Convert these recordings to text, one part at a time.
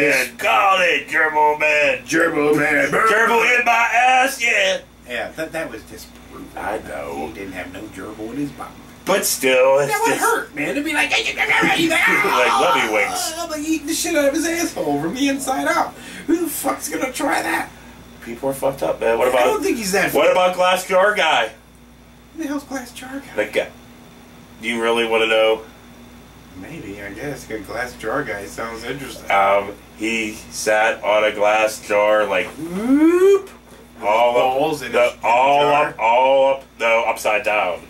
Man. Call it Gerbil Man. Gerbil Man. Gerbil in my ass, yeah. Yeah, that was just brutal. I know. He didn't have no gerbil in his bum. But still, it's that would hurt, man. It'd be like, like Levy Winks. I'm like eating the shit out of his asshole from the inside out. Who the fuck's gonna try that? People are fucked up, man. What about? I don't think he's that. What about Glass Jar Guy? Who the hell's Glass Jar Guy? The guy. Do you really want to know? Maybe, I guess. Good Glass Jar Guy sounds interesting. He sat on a glass jar like whoop, all up, no, upside down,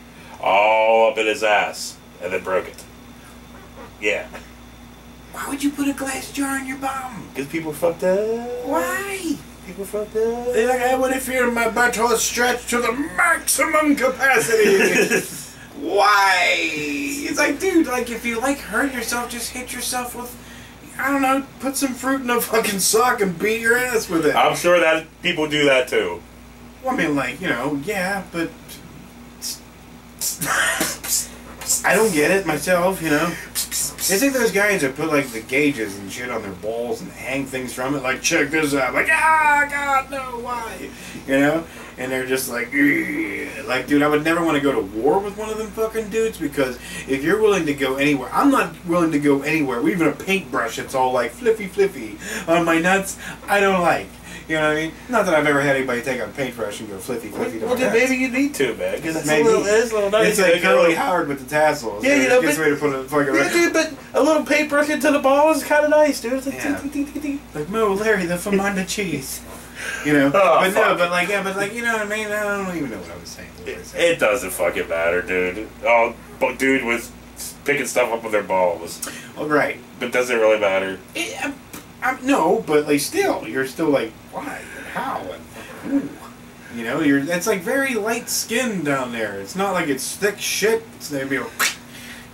all up in his ass, and then broke it. Yeah. Why would you put a glass jar in your bum? Because people fucked up. Why? People fucked up. They're like, I want to feel my butthole stretched to the maximum capacity. Why? It's like, dude, like, if you, like, hurt yourself, just hit yourself with, I don't know, put some fruit in a fucking sock and beat your ass with it. I'm sure that people do that, too. Well, I mean, like, you know, yeah, but I don't get it myself, you know. It's like those guys that put, like, the gauges and shit on their balls and hang things from it, like, check this out. Like, ah, God, no, why? You know? And they're just like, ugh. Like, dude, I would never want to go to war with one of them fucking dudes, because if you're willing to go anywhere, I'm not willing to go anywhere. Even a paintbrush, it's all like fliffy fliffy on my nuts, I don't like. You know what I mean? Not that I've ever had anybody take a paintbrush and go fliffy fliffy to my nuts. Maybe you need to, man, because it's maybe. a little nice. It's like Curly Howard with the tassels. Yeah, you know, but, way to put a fucking yeah, dude, but a little paintbrush into the ball is kind of nice, dude. It's like, yeah. Like, Mo, Larry, the Famanda cheese. You know, oh, but no, but like, yeah, but like, you know what I mean? I don't even know what I was saying. It doesn't fucking matter, dude. Oh, dude was picking stuff up with their balls. All right, but does it really matter? No, but like, still, you're still like, why and how and ooh. You know, it's like very light skin down there. It's not like it's thick shit. It's maybe, you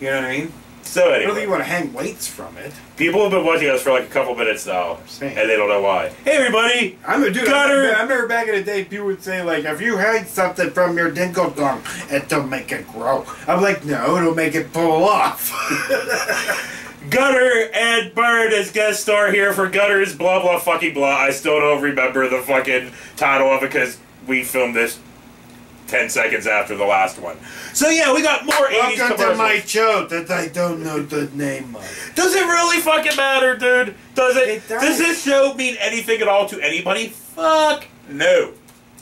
know what I mean? So anyway, I don't think you want to hang weights from it. People have been watching us for like a couple minutes now, and they don't know why. Hey, everybody! I'm a dude. I remember back in the day, people would say like, "If you hang something from your dingle dong, it'll make it grow." I'm like, "No, it'll make it pull off." Gunner and Bird as guest star here for Gunner's blah blah fucking blah. I still don't remember the fucking title of it because we filmed this 10 seconds after the last one. So yeah, we got more 80s commercials. Welcome to my show that I don't know the name of. Does it really fucking matter, dude? Does it? It does. Does this show mean anything at all to anybody? Fuck no.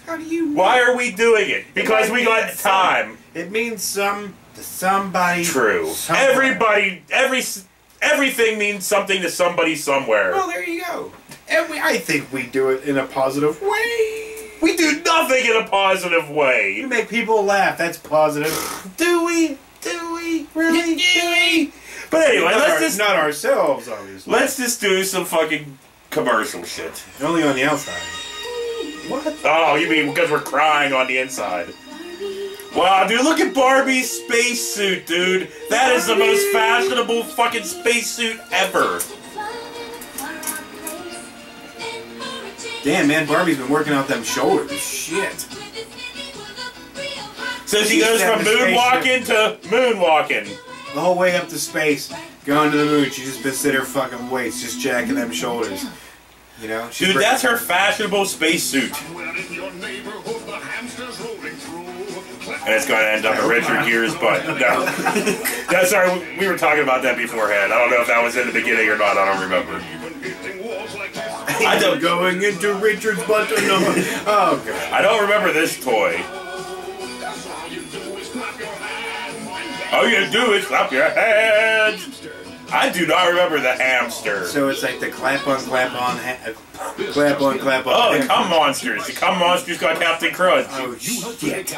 How do you know? Why are we doing it? Because we got time. It means somebody. True. Somewhere. Everything means something to somebody somewhere. Well, there you go. And I think we do it in a positive way. We do nothing in a positive way. We make people laugh. That's positive. Do we? Do we? Really? Do we? But anyway, not ourselves, obviously. Let's just do some fucking commercial shit. Only on the outside. What? Oh, you mean because we're crying on the inside? Wow, dude, look at Barbie's spacesuit, dude. That is the most fashionable fucking spacesuit ever. Damn, man, Barbie's been working out them shoulders. Shit. So she goes from moonwalking to moonwalking. The whole way up to space, going to the moon. She's just been sitting her fucking weights, just jacking them shoulders. You know? Dude, that's her fashionable spacesuit. And it's going to end up in Richard Gere's butt. No. That's sorry, we were talking about that beforehand. I don't know if that was in the beginning or not. I don't remember. I don't going into Richard's butt or no. Oh, God. I don't remember this toy. All you do is clap your hands. I do not remember the hamster. So it's like the clap on, clap on, clap on, clap on. Oh, the cum monsters. The cum monsters got Captain Crunch. Oh, shit.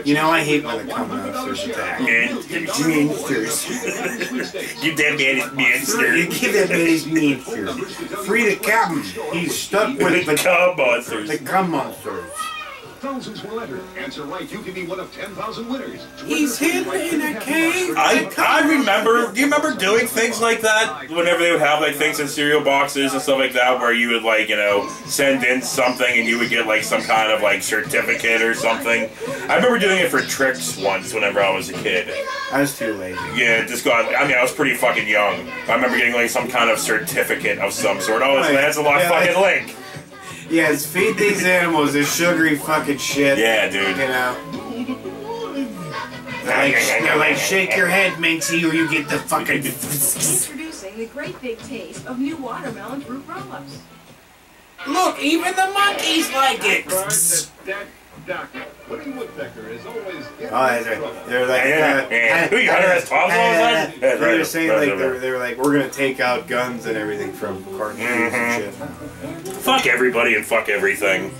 You know, I hate when the cum monsters attack. Monsters. Give that man his monster. You give that man his monster. Free the captain. He's stuck with the cum monsters. The cum monsters. Thousands will enter. Answer right, you can be one of 10,000 winners. He's hidden in a cave. I remember. Do you remember doing things like that? Whenever they would have like things in cereal boxes and stuff like that, where you would like send in something and you would get like some kind of like certificate or something. I remember doing it for tricks once whenever I was a kid. I was too lazy. Yeah, just got. I mean, I was pretty fucking young. I remember getting like some kind of certificate of some sort. Oh, that's a lot fucking link. Yes, feed these animals this sugary fucking shit. Yeah, dude. You know. Like shake your head, Minxie, or you get the fucking. Introducing the great big taste of new watermelon fruit roll-ups. Look, even the monkeys like it. Woody Woodpecker is always they're like, who you Hunter has 12 of they were saying like they were like, we're gonna take out guns and everything from cartoons and shit. Fuck everybody and fuck everything.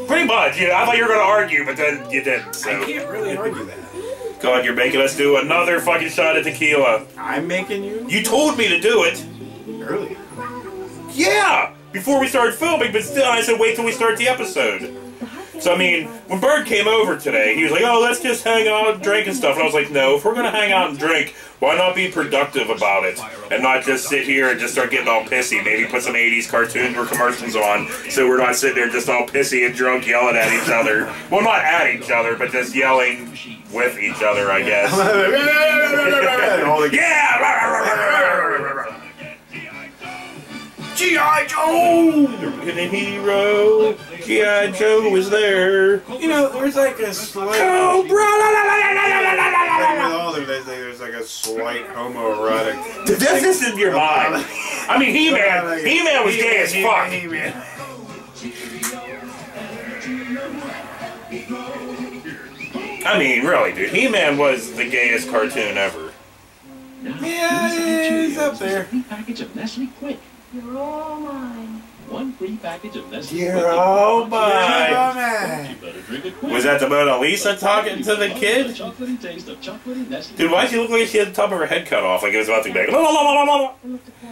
Pretty much, yeah. I thought you were gonna argue, but then you didn't. So. I can't really argue that. God, you're making us do another fucking shot of tequila. I'm making you? You told me to do it. Earlier. Yeah! Before we started filming, but still, I said wait till we start the episode. So, I mean, when Bird came over today, he was like, oh, let's just hang out and drink and stuff. And I was like, no, if we're going to hang out and drink, why not be productive about it? And not just sit here and just start getting all pissy. Maybe put some 80s cartoons or commercials on so we're not sitting there just all pissy and drunk yelling at each other. Well, not at each other, but just yelling with each other, I guess. Yeah! G.I. Joe! And a hero, G.I. Joe was there. You know, there's like a slight... Cobra! There's like a slight homoerotic... This is in your mind. I mean, He-Man was gay as fuck. I mean, really, dude. He-Man was the gayest cartoon ever. Yeah, he's up there. Package of Nestle Quick. You're all mine. One free package of Nestle You're all mine. Quick. Was that the Mona Lisa talking to the kid? Dude, why does she look like she had the top of her head cut off? Like it was about to be like, la, la, la, la, la.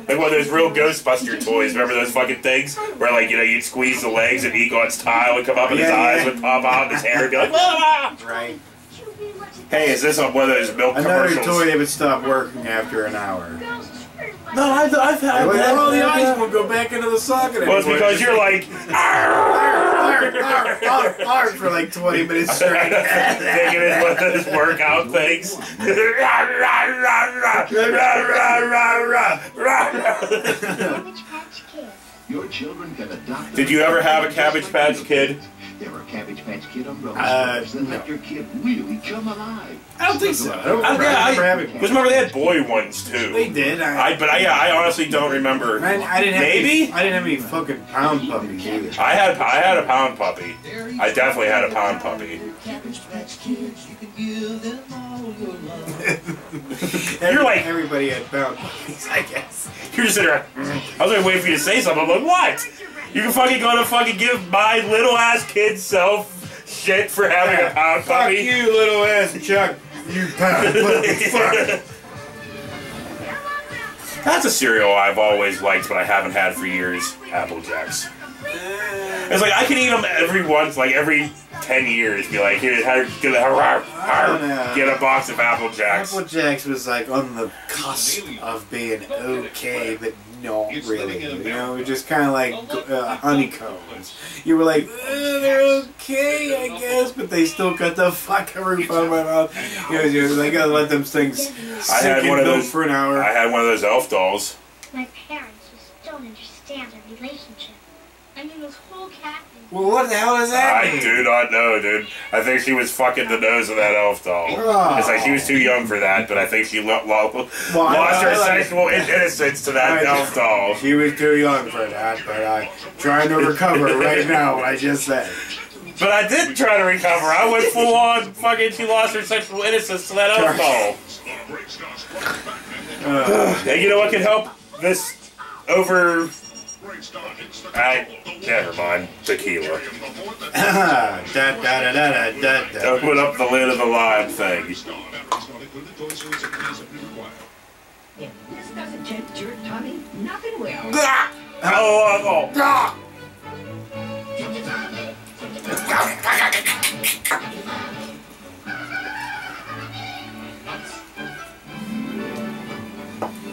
Like one of those real Ghostbuster toys. Remember those fucking things? Where like, you'd squeeze the legs and Egot's tile would come up and his eyes would pop out and his hair would be like, la, la. Right. Hey, is this on one of those milk commercials? Another toy that would stop working after an hour. No, I've had that. All the eyes will go back into the socket. Well, it's because you're like, arr, for like 20 minutes straight. Thinking it's one of those workout things. Your children can adopt. Did you ever have a Cabbage Patch Kid? There are Cabbage Patch Kid umbrellas that let your kid really come alive. I don't think so. Because remember they had boy ones too. They did. I honestly don't remember. I didn't have Maybe? I didn't have any fucking pound puppies either. I had a pound puppy. I definitely had a pound puppy. You're like everybody had pound puppies, I guess. You're just sitting there. I was like waiting for you to say something. I'm like, what? You can fucking gonna fucking give my little ass kid self shit for having a pound puppy? Fuck you, little ass Chuck. You pound puppy. Fuck. That's a cereal I've always liked, but I haven't had for years. Apple Jacks. It's like I can eat them every 10 years. Be like, here, get a box of Apple Jacks. Apple Jacks was like on the cusp of being okay, but not really. You know, it just kind of like honeycombs. You were like, they're okay, I guess, but they still cut the fucking roof out of my mouth. You know, they gotta let them things sink in milk for an hour. I had one of those elf dolls. My parents just don't understand our relationship. I mean, this whole cat thing. Well, what the hell does that mean? I do not know, dude. I think she was fucking the nose of that elf doll. Oh. It's like she was too young for that, but I think she lost her sexual innocence to that elf doll. She was too young for that, but I'm trying to recover right now what I just said. But I didn't try to recover. I went full on fucking she lost her sexual innocence to that elf doll. And you know what can help this over... never mind. Tequila. Open up the lid of the lime thing. If this doesn't tempt your tummy, nothing will. Oh.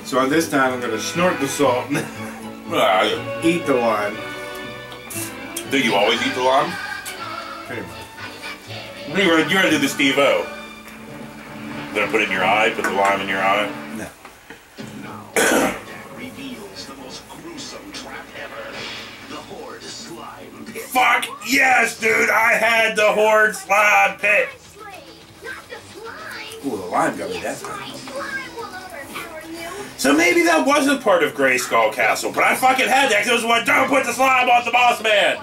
So on this time, I'm gonna snort the salt and eat the lime. Do you always eat the lime? Pretty much. You're gonna do the Steve-O. You're gonna put it in your eye, put the lime in your eye? No. Reveals the most gruesome trap ever. The Horde slime pit. Fuck yes, dude! I had the Horde slime pit! Ooh, the lime got me that time. So maybe that wasn't part of Grayskull Castle, but I fucking had that because it was what, don't put the slime on the boss man!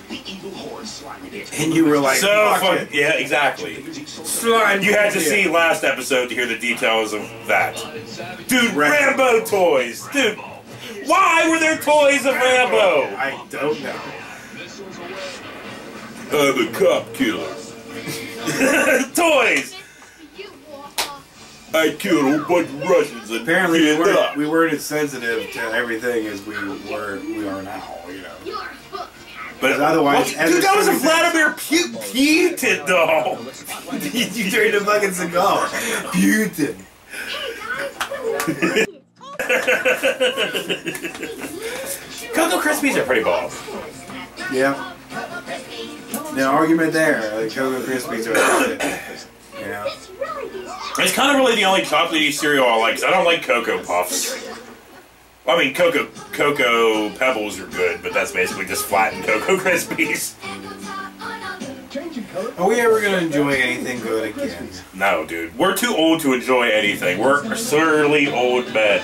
The evil Horde slime pit. And you were like, So fuck fuck, it. yeah, exactly. Slime. You had to see last episode to hear the details of that. Dude, Rambo toys! Dude, why were there toys of Rambo? I don't know. I'm a cop killer. Toys! I killed a whole bunch of Russians and Apparently Vietnam. we weren't as sensitive to everything as we are now, you know. But otherwise, well, dude, that was a Vladimir Putin doll. You turned a fucking cigar. Putin. Cocoa Krispies are pretty balls. Yeah. No argument there. Like Cocoa Krispies are shit. You know. It's kind of really the only chocolatey cereal I like, 'cause I don't like Cocoa Puffs. Well, I mean, Cocoa Pebbles are good, but that's basically just flattened Cocoa Krispies. Are we ever gonna enjoy anything good again? No, dude. We're too old to enjoy anything. We're surly old men.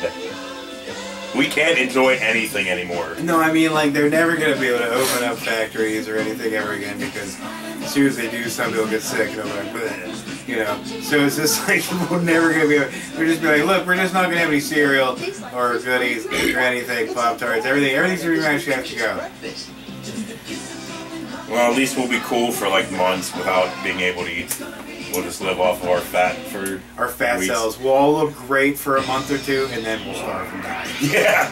We can't enjoy anything anymore. No, I mean, like, they're never gonna be able to open up factories or anything ever again because as soon as they do, some people get sick and they'll be like, bleh, you know. So it's just like, we're never gonna be able, we're just be like, look, we're just not gonna have any cereal or goodies or anything, Pop-Tarts, everything's pretty much have to go. Well, at least we'll be cool for like months without being able to eat. We'll just live off of our fat for our fat weeks. cells will all look great for a month or two, and then we'll starve and die. Yeah.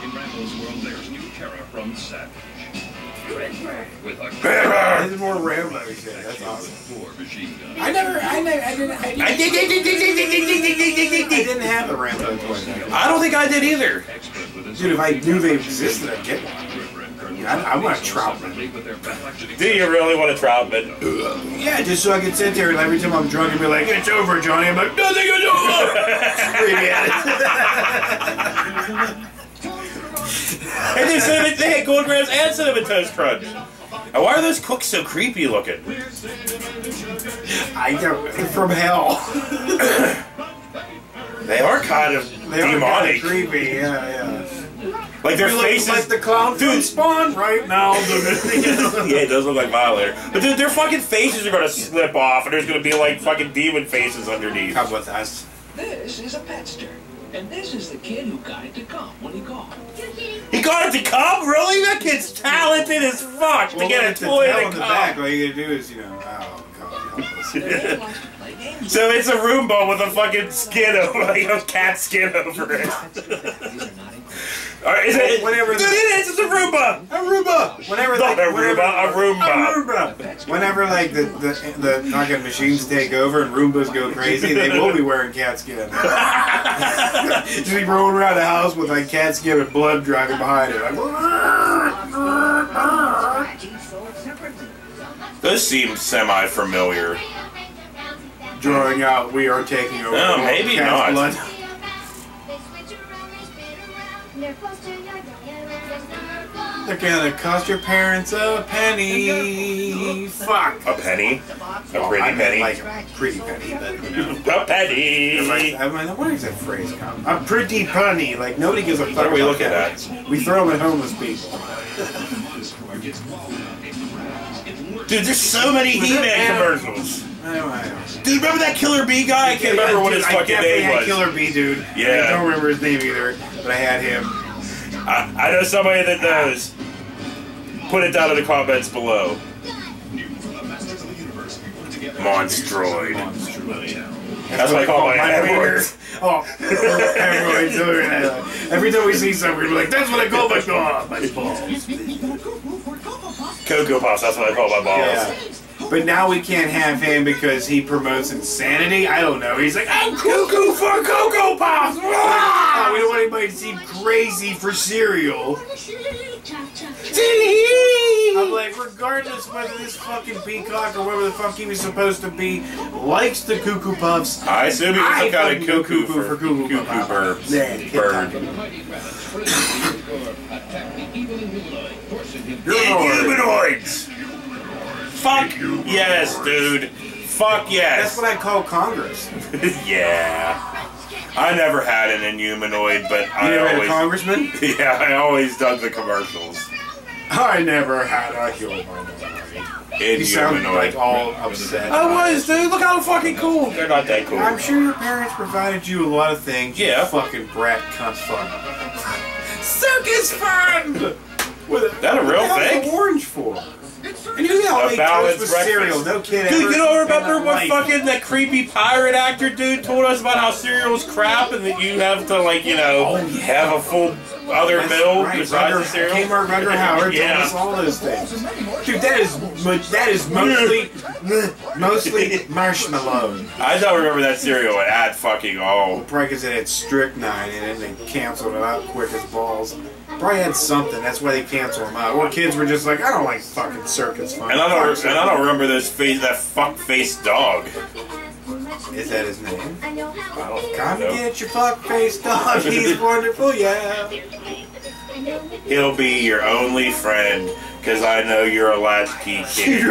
In Rambo's world, there's new terror from Savage. With a This is more Rambo shit. That's awesome. machine gun. I didn't have a Rambo toy. I don't think I did either. Dude, if I knew they existed, I'd get one. I want a Troutman. Do you really want a Troutman? Yeah, just so I could sit there and every time I'm drunk and be like, it's over, Johnny. I'm like, nothing is over! Screaming at it. And they had Gold Grams and Cinnamon Toast Crunch. And why are those cooks so creepy looking? I don't, from hell. They are kind of demonic. Are kind of creepy, yeah. Like their faces, like the clown from Spawn right now. Yeah, it does look like Violator. But dude, their fucking faces are gonna slip off, and there's gonna be like fucking demon faces underneath. Come with us. This is a petster. And this is the kid who got it to come when he called. He got it to come? Really? That kid's talented as fuck to get a toy to in the back. All you gotta do is, you know, oh god, help us. So it's a Roomba with a fucking skin over, like a cat skin over it. Alright, whenever dude, it is, it's a Roomba! A Roomba! Whenever Not a Roomba. Whenever like the fucking machines take over and Roombas go crazy, they will be wearing cat skin. Just be rolling around the house with like cat skin and blood driving behind it. Like, those seem semi-familiar. drawing out, we are taking over. No, maybe cat's not. blood. They're gonna cost your parents a penny. Fuck. A penny? A pretty I meant penny? like a pretty penny, but you know. A penny! I mean, where does that phrase come? A pretty penny. Like nobody gives a fuck. What are we about looking that. at? We throw them at homeless people. Dude, there's so many He-Man commercials. I know. Dude, remember that Killer Bee guy? I can't remember what his fucking name I was. Killer Bee, dude. Yeah. I don't remember his name either, but I had him. I know somebody that knows. Put it down in the comments below. Monstroid. That's what I call my androids. Oh, androids. Every time we see something, we're like, that's what I call my dog. My balls. Cocoa Puffs, that's what I call my balls. Yeah. But now we can't have him because he promotes insanity? I don't know. He's like, I'm cuckoo for Cocoa Puffs! Oh, we don't want anybody to seem crazy for cereal. I'm like, regardless whether this fucking peacock or whatever the fuck he was supposed to be likes the Cuckoo Puffs. I assume he was some kind of cuckoo for Cuckoo bird. Humanoids! Fuck yes, dude. Fuck yes. That's what I call Congress. Yeah. I never had an Inhumanoid, but You never had a congressman? Yeah, I always dug the commercials. I never had a humanoid. You sound like all upset. I was, dude. Look how fucking cool. They're not that cool. I'm sure your parents provided you a lot of things. Yeah. You fucking brat cunt fuck. Circus fun! That a real thing? What's the orange for? And you know how they toast with cereal. No kid ever. Dude, you don't remember what fucking that creepy pirate actor dude told us about how cereal's crap and that you have to, like, you know, have a full other meal besides the cereal? Kmart Rugger Howard told us all those things. Dude, that is mostly marshmallow. I don't remember that cereal. It had fucking all. Probably because it had strychnine in it and they canceled it out quick as balls. Probably had something. That's why they canceled them out. Or kids were just like, I don't like fucking circus fun. And I don't remember that fuck-faced dog. Is that his name? I don't Come know. get your fuck-faced dog. He's wonderful, yeah. He'll be your only friend, because I know you're a latchkey kid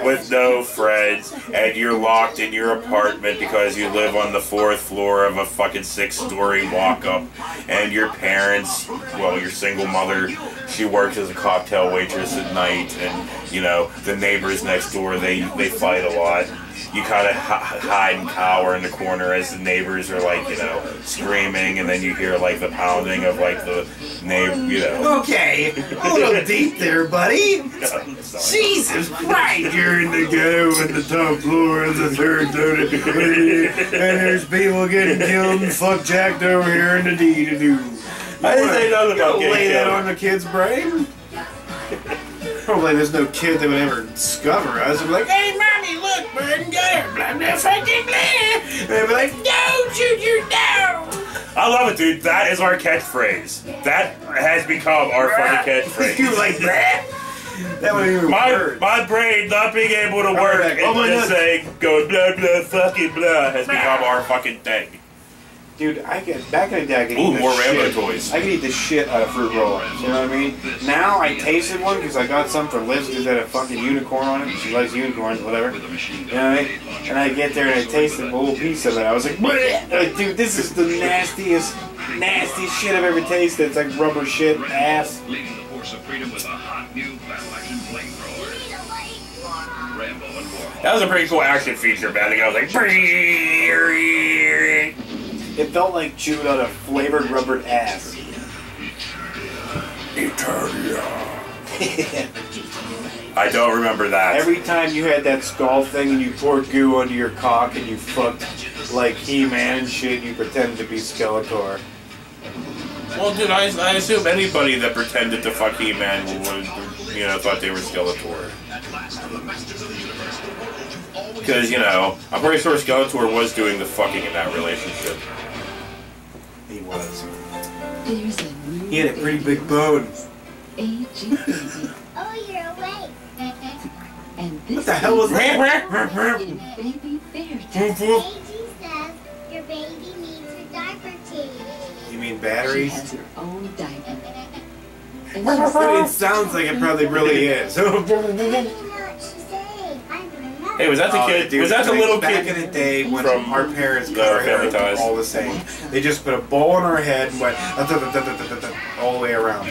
with no friends, and you're locked in your apartment because you live on the 4th floor of a fucking 6-story walk-up, and your parents, well, your single mother, she works as a cocktail waitress at night, and, you know, the neighbors next door, they fight a lot. You kind of hide and cower in the corner as the neighbors are, like, you know, screaming, and then you hear, like, the pounding of, like, the neighbor, you know. Okay, a little deep there, buddy. Jesus Christ, you're in the go in the top floor of the 3rd floor, and there's people getting killed and fuck jacked over here in the D-to-do. I didn't say nothing about getting lay that killed. on the kid's brain. Probably there's no kid that would ever discover us and be like, hey, mommy, look, bird and gutter, blah, blah, fucking blah. And they'd be like, no, Junior, no. I love it, dude. That is our catchphrase. That has become our fucking catchphrase. You like that? That would even my brain not being able to work like, and just saying, going blah, blah, fucking blah, has become our fucking thing. Dude, back in the day, I could eat more Rambo shit. toys. I could eat the shit out of fruit roll-ups, you know what I mean? Now I tasted one because I got some for Liz because it had a fucking unicorn on it. She likes unicorns, whatever. You know what I mean? And I get there and I tasted a little piece of it. I was like, bleh! Dude, this is the nastiest shit I've ever tasted. It's like rubber shit, ass. Leading the force of freedom with a hot new battle-action flamethrower. Rambo and War. That was a pretty cool action feature, man. I was like, It felt like chewed on a flavored rubber ass. Eternia. I don't remember that. Every time you had that skull thing and you poured goo onto your cock and you fucked like He-Man and shit, you pretended to be Skeletor. Well, dude, I assume anybody that pretended to fuck He-Man would, you know, thought they were Skeletor. Because, you know, I'm pretty sure Skeletor was doing the fucking in that relationship. He was. There's a new He had a pretty big bone. aging baby. Oh, you're awake. And this What the hell was that? in baby fairy tale. AG says your baby needs her diaper change. You mean She batteries? has her own diaper. And It sounds like it probably really is. I don't know what she's saying. I remember. Hey, was that the kid? Dude, Was that the little back kid in the day when from our parents cut our Family hair Ties? all the same? They just put a bowl on our head and went all the way around.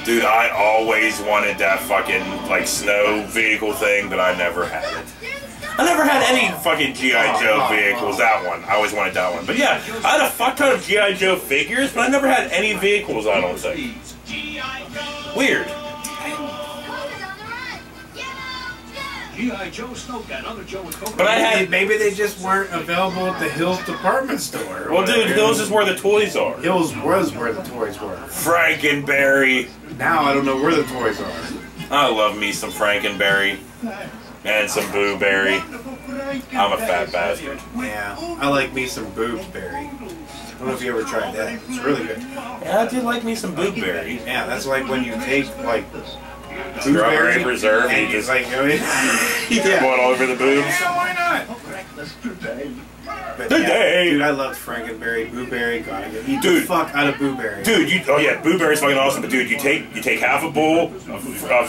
Dude, I always wanted that fucking, like, snow vehicle thing, but I never had it. I never had any fucking G.I. Joe vehicles, that one. I always wanted that one. But yeah, I had a fuck ton of G.I. Joe figures, but I never had any vehicles, I don't think. Weird. G.I. Joe Snowcat, other Joe with Coca. But I had maybe they just weren't available at the Hills department store. well, dude, Hills is where the toys are. Hills was where the toys were. Frankenberry. Now I don't know where the toys are. I love me some Frankenberry and some Booberry. I'm a fat bastard. Yeah, I like me some Boobsberry. I don't know if you ever tried that. It's really good. Yeah, I do like me some Booberry. Yeah, that's like when you take like Strawberry Boobsberry preserve and and you just like you throw it all over the boobs. Yeah, why not? But Today. yeah, dude, I loved Frankenberry, Booberry. God, I could eat the Dude. fuck out of Booberry. Dude, Booberry's fucking awesome, but dude, you take half a bowl of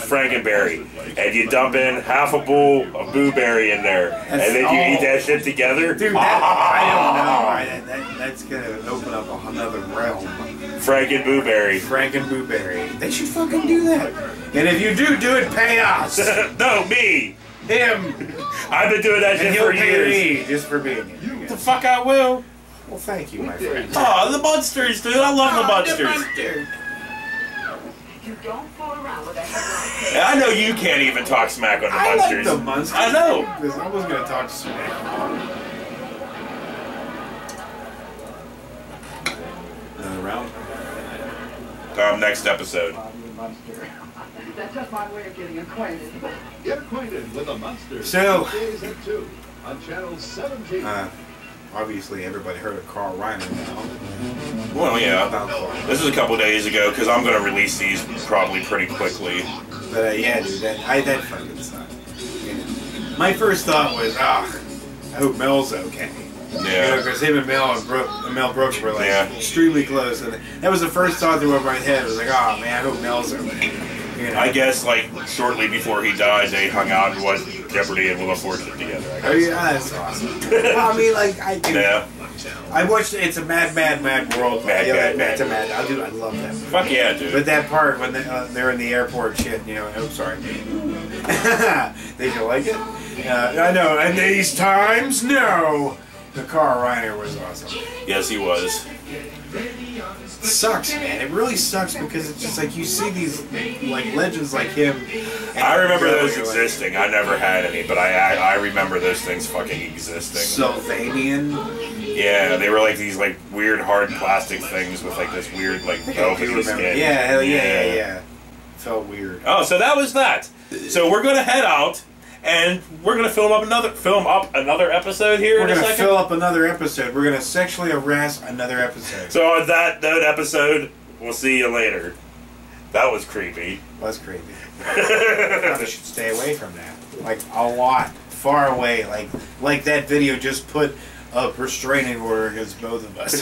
Frankenberry and you dump in half a bowl of Booberry in there, and then you eat that shit together. Dude, I don't know. That's gonna open up another realm. Booberry. Booberry. They should fucking do that. And if you do it, pay us. No, me. Him. I've been doing that And shit he'll for pay years. me just for being here. The fuck I will. Well, thank you, my friend. Oh, the Munsters, dude. I love the Munsters. You don't fool around with a head like Yeah, I know you can't even talk smack on the I like Munsters. the Munsters. I know. Because I was gonna talk smack. Another round. Next episode. That's just my way of getting acquainted. Get acquainted with the Monster. So- Days at 2 on channel 17. Obviously, everybody heard of Carl Reiner now. Well, yeah. About Carl. This is a couple days ago because I'm going to release these probably pretty quickly. But yeah, dude, that fucking sucked. Yeah. My first thought was, I hope Mel's okay. Yeah. Because him and Mel Brooks were like Yeah. extremely close, and that was the first thought that went over my head. It was like, oh man, I hope Mel's okay. You know? I guess, like, shortly before he died, they hung out and watched Jeopardy and Wheel of Fortune together. I Oh guess. yeah, that's awesome. Well, I mean, like Yeah. I watched It's a Mad World. Mad. It's a mad. I love that. Fuck yeah, dude. But that part when they're in the airport, shit, you know. Oh, sorry. Did you like it? I know. In these times, no. The Carl Reiner was awesome. Yes, he was. It sucks, man. It really sucks because it's just like you see these like legends like him. And I remember you're those like, existing. I never had any, but I remember those things fucking existing. Sylvanian. Yeah, they were like these like weird hard plastic things with like this weird like velvety skin. Yeah, hell yeah. Felt weird. Oh, so that was that. So we're gonna head out. And we're gonna film up another episode here We're in a gonna second. fill up another episode. We're gonna sexually harass another episode. So on that episode, we'll see you later. That was creepy. That's creepy. Probably should stay away from that. Like a lot, far away. Like that video just put a restraining order against both of us.